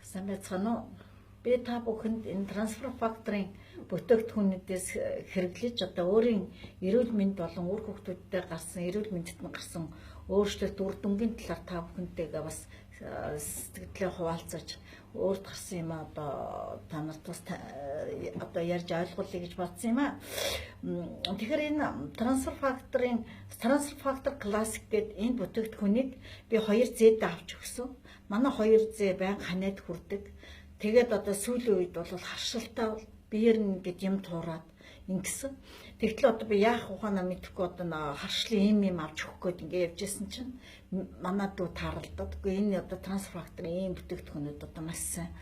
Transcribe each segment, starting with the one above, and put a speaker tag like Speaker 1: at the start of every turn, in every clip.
Speaker 1: Сайн байцгаана уу? Би та бүхэнд энэ трансфер факторын бүтээгдэхүүнүүдээс хэрэглэж одоо өөрийн эрүүл мэнд болон үр хүүхдүүдтэй гарсан эрүүл мэндэд гарсан өөрчлөлт үр дүнгийн талаар та бүхэнтэйгээ бас сэтгэлдээ хуваалцаж өөрт гарсан юм одоо та нарт бас одоо ярьж ойлгуулъя гэж бодсон юм аа. Тэгэхээр энэ трансфер фактор классик гэдэг энэ бүтээгдэхүүнийг би 2Z авч өгсөн. Манай 2Z байнга ханаад хүрдэг. Тэгээд одоо сүүлийн үед бол харшилтаа биеэр нь гэд юм туураад ингэсэн. Тэгтэл одоо би яах ухаанаа мэдэхгүй одоо харшлын юм авч өгөх гээд ингэ явжсэн чинь манай дүү тааралдаад. Үгүй энэ одоо трансфер факторын ийм бүтээгдэхүүнүүд одоо маш сайн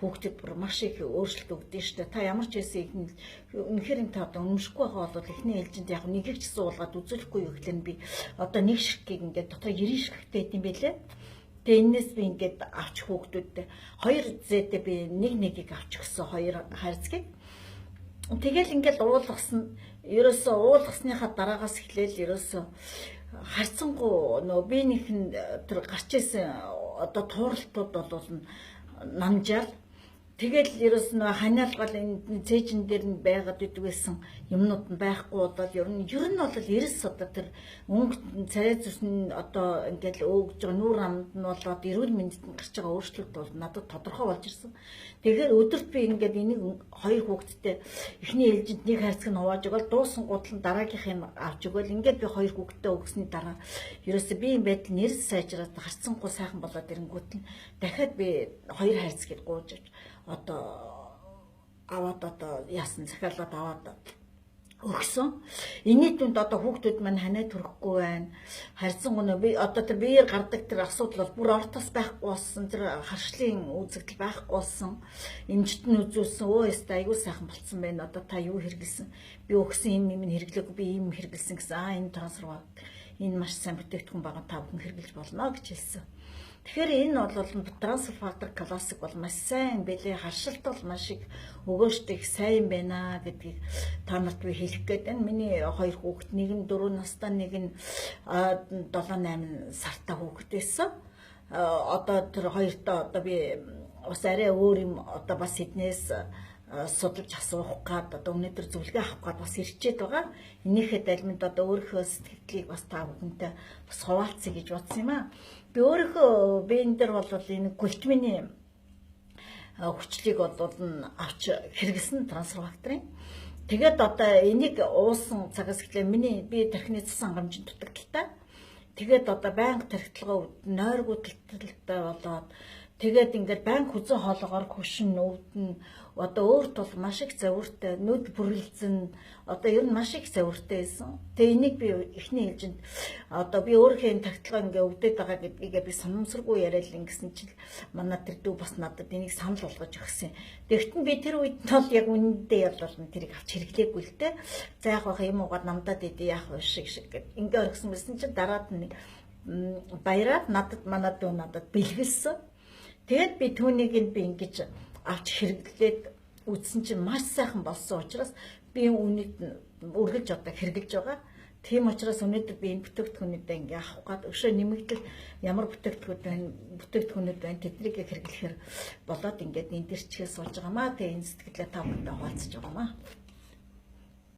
Speaker 1: хүүхдэд бүр маш их өөрчлөлт өгдөө штэ. Та ямар ч байсан үнэхээр энэ та одоо өмшөхгүй байгаа бол эхний ээлжинд яг нэгийг ч суулгаад үзүүлэхгүй юу гэхлээр би одоо нэг ширхгийг ингээд дотор 90 ширхтэй гэдэм байлээ. Тэгээ энэс би ингээд авч хүүхдүүдтэй 2Z би нэгийг авч өгсөн 2 хайрцгийг. Тэгэл ингээд уулгасан. Ерөөсөө уулгасныхаа дараагаас эхлээл ерөөсөө харцсангуу нөө биенийх нь тэр гарч исэн одоо тууралтууд бол намжаал. Тэгэл ерөөс нөө ханиалгал энэ цээжин дээр нь байгаад идэг байсан юмнууд нь байхгүй болоод ер нь бол эрс одоо тэр өнгө царай зүсн одоо ингээл өөгж байгаа нүүр амд нь болоод эрүүл мэндэд нь гарч байгаа өөрчлөлт бол надад тодорхой болж ирсэн. Тэгэхээр өдөрт би ингээд энийг 2 хүүхэдтэй эхний ээлжинд нэг хайрцаг нь хувааж өгөөл дуусан гутал нь дараагийнхыг авч өгөөл ингээд би 2 хүүхэдтэй өгсөний дараа ерөөсөө би энэ байдал нэрс сайжраад харцсангүй сайхан болоод ирэнгүүт нь дахиад би 2 хайрцгийг гууж одоо аваад одоо яасан захиалаад аваад өгсөн. Энэний түнд одоо хүүхдүүд маань ханаад төрөхгүй байна. Харьцан гоноо би одоо тэр биеэр гардаг тэр асуудал бол бүр ортос байхгүй болсон. Тэр харшлын үзэгдэл байхгүй болсон. Эмчт нь үзүүлсэн. Өө яста аягүй сайхан болцсон байна. Одоо та юу хэрэгэлсэн? Би өгсөн юм хэрэглээгүй би юм хэрэгэлсэн гэсэн. Энэ трансфер энэ маш сайн бүтээгдэхүүн байгаа та бүхэн хэрэглэж болно гэж хэлсэн. Тэгэхээр энэ бол трансфер фактор классик бол маш сайн бэлээ. Харшилт бол маш их өгөөжтэй сайн байна гэдгийг та нарт би хэлэх гээд байна. Миний 2 хүүхэд, нэг нь 4 настай, нэг нь 7-8 сартай хүүхэд байсан. Одоо тэр хоёртоо одоо би бас арай өөр юм одоо бас эднээс судалж асуух гад одоо өнөөдөр зөвлөгөө авах гад бас ирчээд байгаа. Энийхээ далмид одоо өөрийнхөө сэтгэлийг бас та бүхэнтэй бас хуваалцъя гэж бодсон юм аа. Би өөрийнхөө биен дээр бол энэ гультамины хүчлийг бол авч хэрэглэсэн трансфер факторын. Тэгээд одоо энийг уусан цагаас эхлээ би тархины цэцэн хангамжийн дутагдaltaй. Тэгээд одоо байнга тархитлагаа нойргүй талталтай болоод тэгээд ингээд байнга хүзэн хоолоогоор хөшин өвдөн одоо өөрт бол маш их завиртай нүд бүрлэлцэн одоо ер нь маш их завиртай байсан. Тэгээ энийг би эхний ээлжинд одоо би өөрийнхөө тагтлагаа ингээ өвдөд байгаа гэдгийг би санамсаргүй яриад ингэсэн чинь манай тэр дүү бас надад энийг санал болгож өгсөн. Тэгтэн би тэр үед бол яг үнэндээ бол тэрийг авч хэрэглээгүй л дээ. За яах вэ юм уугаад намдаад идэ яах вэ шиг гэд ингээ оргисон байсан чинь дараад нь баяраад манай дүү надад бэлгэлсэн. Тэгээд би түүнийг би ингэж авч хэрэглээд үзсэн чинь маш сайхан болсон учраас би үүнийг үргэлж одоо хэрэглэж байгаа. Тийм учраас өнөөдөр би энэ бүтээгдэхүүнүүдээ ингээ авах гээд өшөө нэмэгдэл ямар бүтээгдэхүүнүүд байна тэднийг хэрэглэхээр болоод ингээд энэ дэр чигээ суулж байгаамаа. Тэгээ энэ сэтгэлээ та бүхэндээ хуваалцаж байгаамаа.